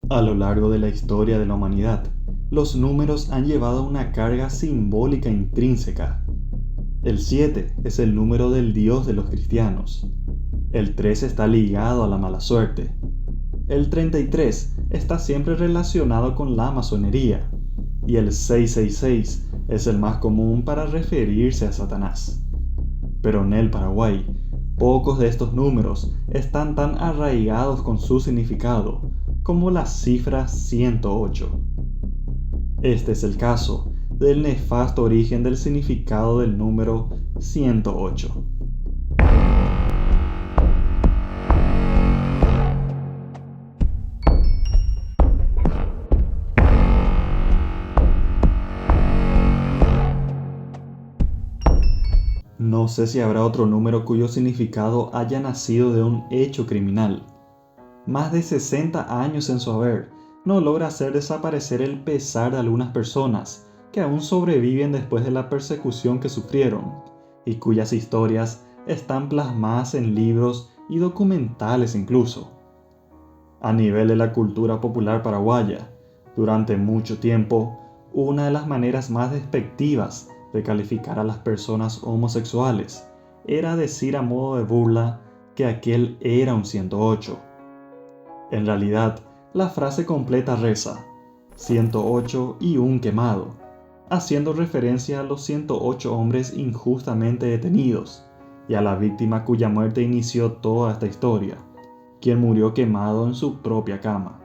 A lo largo de la historia de la humanidad, los números han llevado una carga simbólica intrínseca. El 7 es el número del Dios de los cristianos. El 3 está ligado a la mala suerte. El 33 está siempre relacionado con la masonería. Y el 666 es el más común para referirse a Satanás. Pero en el Paraguay, pocos de estos números están tan arraigados con su significado como la cifra 108. Este es el caso del nefasto origen del significado del número 108. No sé si habrá otro número cuyo significado haya nacido de un hecho criminal. Más de 60 años en su haber, no logra hacer desaparecer el pesar de algunas personas que aún sobreviven después de la persecución que sufrieron y cuyas historias están plasmadas en libros y documentales incluso. A nivel de la cultura popular paraguaya, durante mucho tiempo, una de las maneras más despectivas de calificar a las personas homosexuales era decir a modo de burla que aquel era un 108. En realidad, la frase completa reza 108 y un quemado, haciendo referencia a los 108 hombres injustamente detenidos y a la víctima cuya muerte inició toda esta historia, quien murió quemado en su propia cama.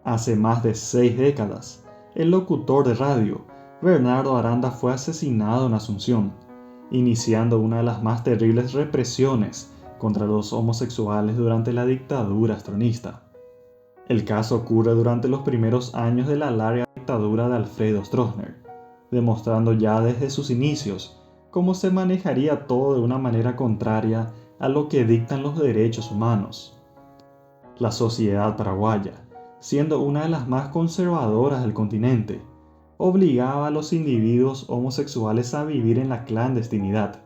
Hace más de 6 décadas, el locutor de radio, Bernardo Aranda, fue asesinado en Asunción, iniciando una de las más terribles represiones contra los homosexuales durante la dictadura stronista. El caso ocurre durante los primeros años de la larga dictadura de Alfredo Stroessner, demostrando ya desde sus inicios cómo se manejaría todo de una manera contraria a lo que dictan los derechos humanos. La sociedad paraguaya, siendo una de las más conservadoras del continente, obligaba a los individuos homosexuales a vivir en la clandestinidad,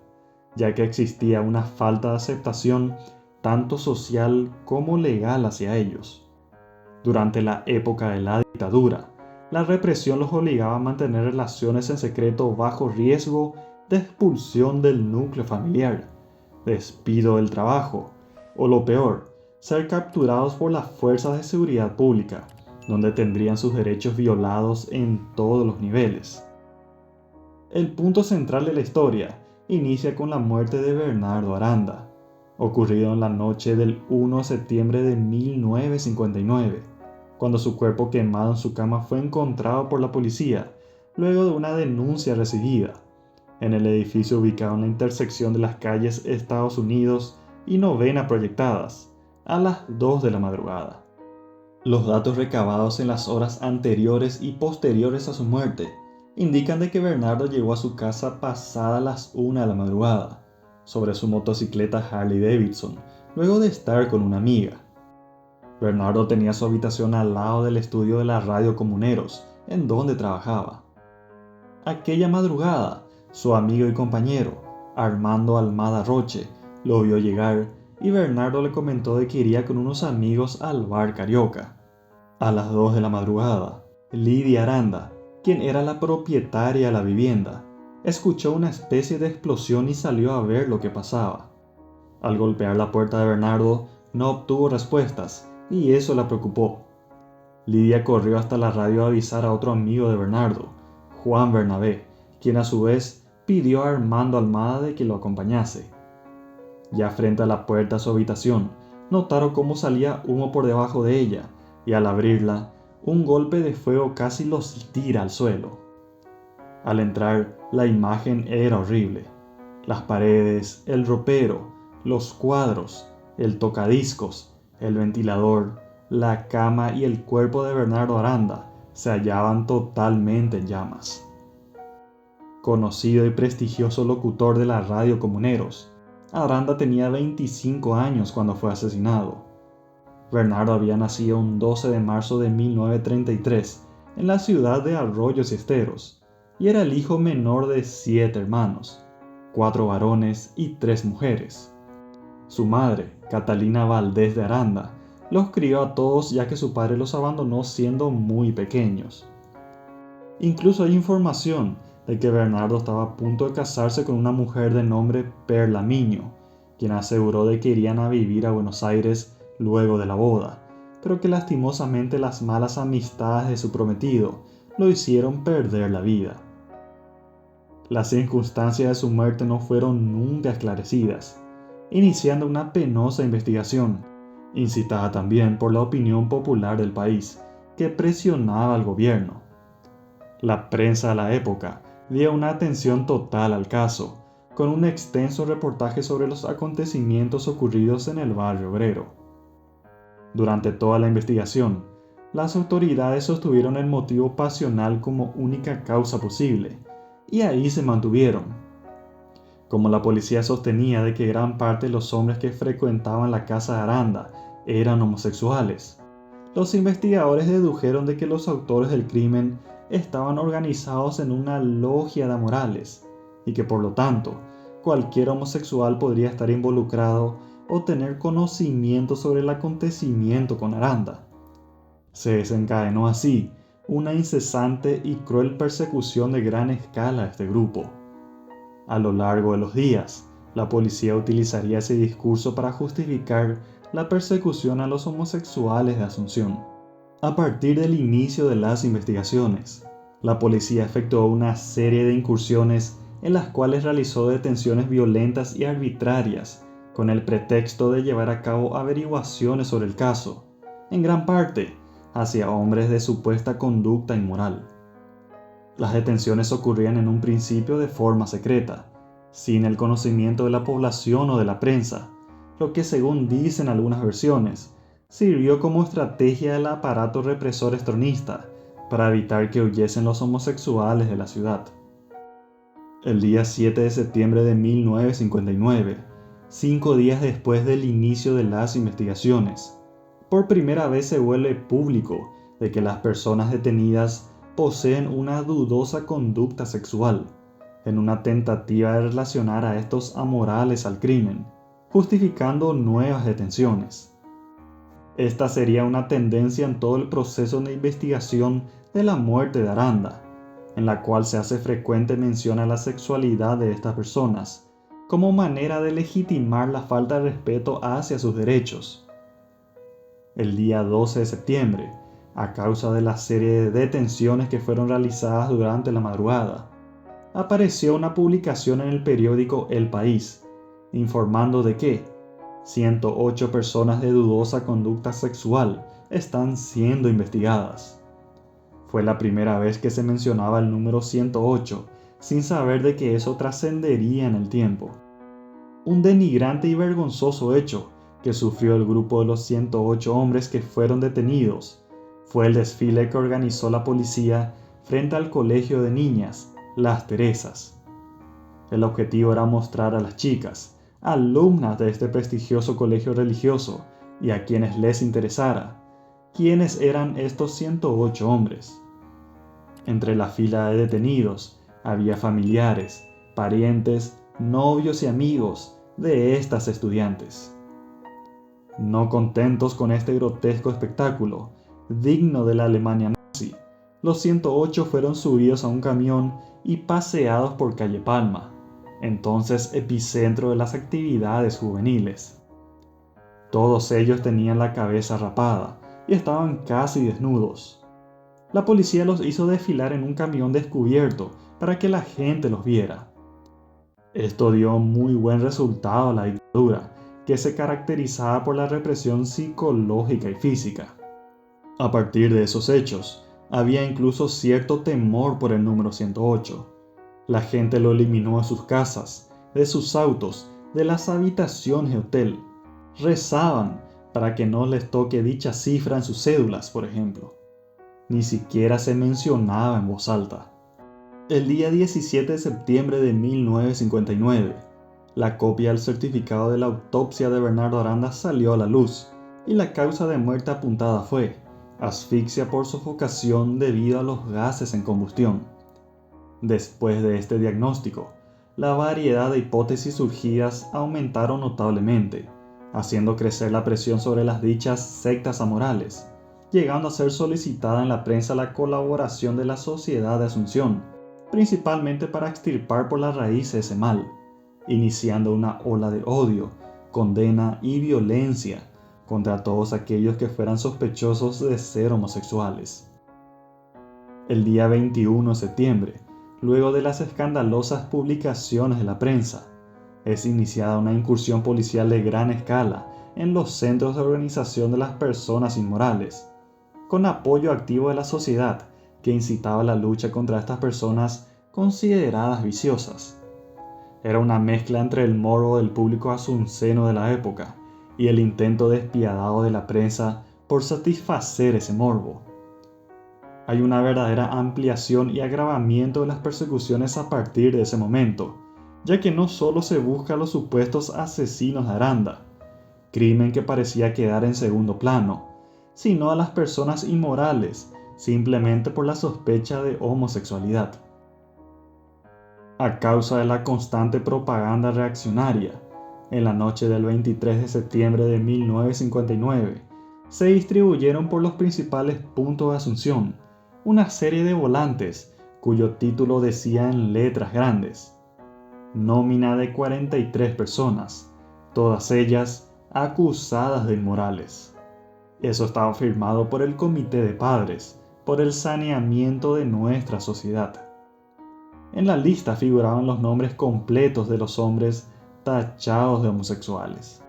ya que existía una falta de aceptación tanto social como legal hacia ellos. Durante la época de la dictadura, la represión los obligaba a mantener relaciones en secreto bajo riesgo de expulsión del núcleo familiar, despido del trabajo, o lo peor, ser capturados por las fuerzas de seguridad pública, donde tendrían sus derechos violados en todos los niveles. El punto central de la historia inicia con la muerte de Bernardo Aranda, ocurrido en la noche del 1 de septiembre de 1959, cuando su cuerpo quemado en su cama fue encontrado por la policía, luego de una denuncia recibida, en el edificio ubicado en la intersección de las calles Estados Unidos y Novena Proyectadas, a las 2 de la madrugada. Los datos recabados en las horas anteriores y posteriores a su muerte indican de que Bernardo llegó a su casa pasada las 1 de la madrugada, sobre su motocicleta Harley Davidson, luego de estar con una amiga. Bernardo tenía su habitación al lado del estudio de la radio Comuneros, en donde trabajaba. Aquella madrugada, su amigo y compañero, Armando Almada Roche, lo vio llegar y Bernardo le comentó de que iría con unos amigos al bar Carioca. A las 2 de la madrugada, Lidia Aranda, quien era la propietaria de la vivienda, escuchó una especie de explosión y salió a ver lo que pasaba. Al golpear la puerta de Bernardo, no obtuvo respuestas y eso la preocupó. Lidia corrió hasta la radio a avisar a otro amigo de Bernardo, Juan Bernabé, quien a su vez pidió a Armando Almada de que lo acompañase. Ya frente a la puerta de su habitación, notaron cómo salía humo por debajo de ella y al abrirla, un golpe de fuego casi los tira al suelo. Al entrar, la imagen era horrible. Las paredes, el ropero, los cuadros, el tocadiscos, el ventilador, la cama y el cuerpo de Bernardo Aranda se hallaban totalmente en llamas. Conocido y prestigioso locutor de la radio Comuneros, Aranda tenía 25 años cuando fue asesinado. Bernardo había nacido un 12 de marzo de 1933 en la ciudad de Arroyos y Esteros y era el hijo menor de 7 hermanos, 4 varones y 3 mujeres. Su madre, Catalina Valdés de Aranda, Los crió a todos ya que su padre los abandonó siendo muy pequeños. Incluso hay información de que Bernardo estaba a punto de casarse con una mujer de nombre Perla Miño, quien aseguró de que irían a vivir a Buenos Aires luego de la boda, pero que lastimosamente las malas amistades de su prometido lo hicieron perder la vida. Las circunstancias de su muerte no fueron nunca esclarecidas, iniciando una penosa investigación, incitada también por la opinión popular del país, que presionaba al gobierno. La prensa de la época dio una atención total al caso, con un extenso reportaje sobre los acontecimientos ocurridos en el barrio obrero. Durante toda la investigación, las autoridades sostuvieron el motivo pasional como única causa posible, y ahí se mantuvieron. Como la policía sostenía de que gran parte de los hombres que frecuentaban la casa de Aranda eran homosexuales, los investigadores dedujeron de que los autores del crimen estaban organizados en una logia de amorales y que por lo tanto cualquier homosexual podría estar involucrado o tener conocimiento sobre el acontecimiento con Aranda. Se desencadenó así una incesante y cruel persecución de gran escala a este grupo. A lo largo de los días, la policía utilizaría ese discurso para justificar la persecución a los homosexuales de Asunción. A partir del inicio de las investigaciones, la policía efectuó una serie de incursiones en las cuales realizó detenciones violentas y arbitrarias con el pretexto de llevar a cabo averiguaciones sobre el caso, en gran parte hacia hombres de supuesta conducta inmoral. Las detenciones ocurrían en un principio de forma secreta, sin el conocimiento de la población o de la prensa, lo que según dicen algunas versiones, sirvió como estrategia del aparato represor estronista para evitar que huyesen los homosexuales de la ciudad. El día 7 de septiembre de 1959, 5 días después del inicio de las investigaciones, por primera vez se vuelve público de que las personas detenidas poseen una dudosa conducta sexual, en una tentativa de relacionar a estos amorales al crimen, justificando nuevas detenciones. Esta sería una tendencia en todo el proceso de investigación de la muerte de Aranda, en la cual se hace frecuente mención a la sexualidad de estas personas, como manera de legitimar la falta de respeto hacia sus derechos. El día 12 de septiembre, a causa de la serie de detenciones que fueron realizadas durante la madrugada, apareció una publicación en el periódico El País, informando de que 108 personas de dudosa conducta sexual están siendo investigadas. Fue la primera vez que se mencionaba el número 108, sin saber de que eso trascendería en el tiempo. Un denigrante y vergonzoso hecho que sufrió el grupo de los 108 hombres que fueron detenidos fue el desfile que organizó la policía frente al colegio de niñas, Las Teresas. El objetivo era mostrar a las chicas, alumnas de este prestigioso colegio religioso, y a quienes les interesara, quiénes eran estos 108 hombres. Entre la fila de detenidos había familiares, parientes, novios y amigos de estas estudiantes. No contentos con este grotesco espectáculo, digno de la Alemania nazi, los 108 fueron subidos a un camión y paseados por Calle Palma, entonces epicentro de las actividades juveniles. Todos ellos tenían la cabeza rapada y estaban casi desnudos. La policía los hizo desfilar en un camión descubierto para que la gente los viera. Esto dio muy buen resultado a la dictadura, que se caracterizaba por la represión psicológica y física. A partir de esos hechos, había incluso cierto temor por el número 108. La gente lo eliminó de sus casas, de sus autos, de las habitaciones de hotel. Rezaban para que no les toque dicha cifra en sus cédulas, por ejemplo. Ni siquiera se mencionaba en voz alta. El día 17 de septiembre de 1959, la copia del certificado de la autopsia de Bernardo Aranda salió a la luz y la causa de muerte apuntada fue asfixia por sofocación debido a los gases en combustión. Después de este diagnóstico, la variedad de hipótesis surgidas aumentaron notablemente, haciendo crecer la presión sobre las dichas sectas amorales, llegando a ser solicitada en la prensa la colaboración de la Sociedad de Asunción, principalmente para extirpar por la raíz ese mal, iniciando una ola de odio, condena y violencia contra todos aquellos que fueran sospechosos de ser homosexuales. El día 21 de septiembre, luego de las escandalosas publicaciones de la prensa, es iniciada una incursión policial de gran escala en los centros de organización de las personas inmorales, con apoyo activo de la sociedad que incitaba la lucha contra estas personas consideradas viciosas. Era una mezcla entre el morbo del público asunceno de la época y el intento despiadado de la prensa por satisfacer ese morbo. Hay una verdadera ampliación y agravamiento de las persecuciones a partir de ese momento, ya que no solo se busca a los supuestos asesinos de Aranda, crimen que parecía quedar en segundo plano, sino a las personas inmorales, simplemente por la sospecha de homosexualidad. A causa de la constante propaganda reaccionaria, en la noche del 23 de septiembre de 1959, se distribuyeron por los principales puntos de Asunción una serie de volantes cuyo título decía en letras grandes: nómina de 43 personas, todas ellas acusadas de inmorales. Eso estaba firmado por el Comité de Padres, por el saneamiento de nuestra sociedad. En la lista figuraban los nombres completos de los hombres tachados de homosexuales.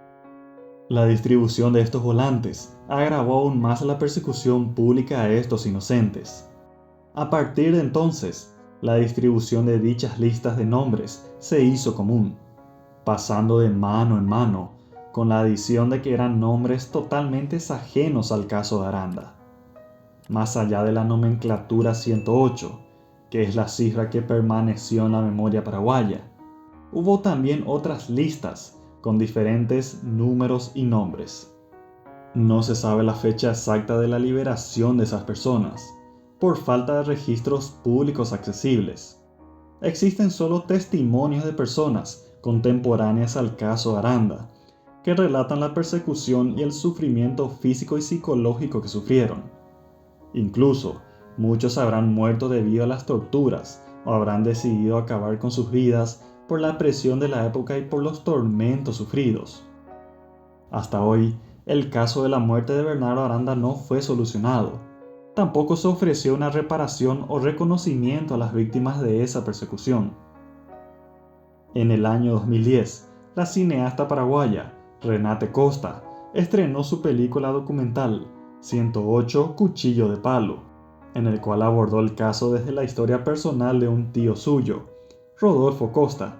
La distribución de estos volantes agravó aún más la persecución pública a estos inocentes. A partir de entonces, la distribución de dichas listas de nombres se hizo común, pasando de mano en mano, con la adición de que eran nombres totalmente ajenos al caso de Aranda. Más allá de la nomenclatura 108, que es la cifra que permaneció en la memoria paraguaya, hubo también otras listas con diferentes números y nombres. No se sabe la fecha exacta de la liberación de esas personas, por falta de registros públicos accesibles. Existen solo testimonios de personas contemporáneas al caso Aranda, que relatan la persecución y el sufrimiento físico y psicológico que sufrieron. Incluso, muchos habrán muerto debido a las torturas o habrán decidido acabar con sus vidas por la presión de la época y por los tormentos sufridos. Hasta hoy, el caso de la muerte de Bernardo Aranda no fue solucionado. Tampoco se ofreció una reparación o reconocimiento a las víctimas de esa persecución. En el año 2010, la cineasta paraguaya Renate Costa estrenó su película documental 108 Cuchillo de Palo, en el cual abordó el caso desde la historia personal de un tío suyo, Rodolfo Costa,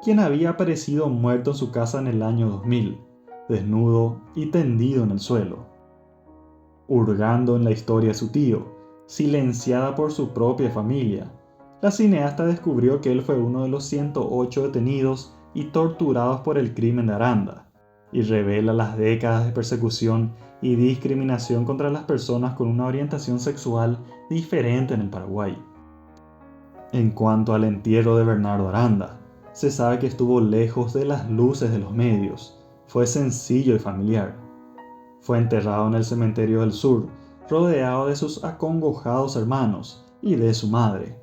quien había aparecido muerto en su casa en el año 2000, desnudo y tendido en el suelo. Hurgando en la historia de su tío, silenciada por su propia familia, la cineasta descubrió que él fue uno de los 108 detenidos y torturados por el crimen de Aranda, y revela las décadas de persecución y discriminación contra las personas con una orientación sexual diferente en el Paraguay. En cuanto al entierro de Bernardo Aranda, se sabe que estuvo lejos de las luces de los medios, fue sencillo y familiar. Fue enterrado en el cementerio del sur, rodeado de sus acongojados hermanos y de su madre.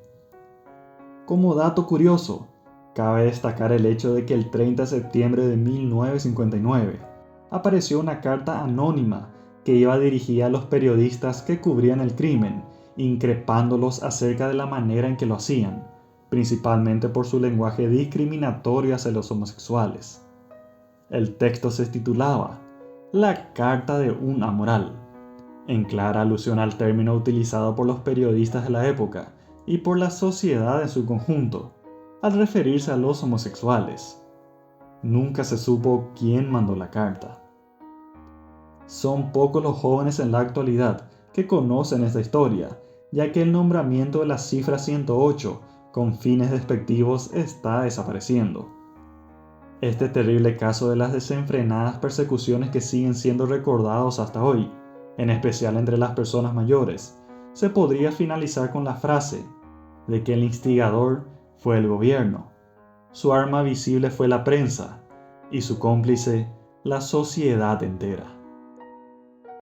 Como dato curioso, cabe destacar el hecho de que el 30 de septiembre de 1959 apareció una carta anónima que iba dirigida a los periodistas que cubrían el crimen, increpándolos acerca de la manera en que lo hacían, principalmente por su lenguaje discriminatorio hacia los homosexuales. El texto se titulaba La Carta de un Amoral, en clara alusión al término utilizado por los periodistas de la época y por la sociedad en su conjunto, al referirse a los homosexuales. Nunca se supo quién mandó la carta. Son pocos los jóvenes en la actualidad que conocen esta historia, ya que el nombramiento de la cifra 108 con fines despectivos está desapareciendo. Este terrible caso de las desenfrenadas persecuciones que siguen siendo recordados hasta hoy, en especial entre las personas mayores, se podría finalizar con la frase de que el instigador fue el gobierno, su arma visible fue la prensa y su cómplice la sociedad entera.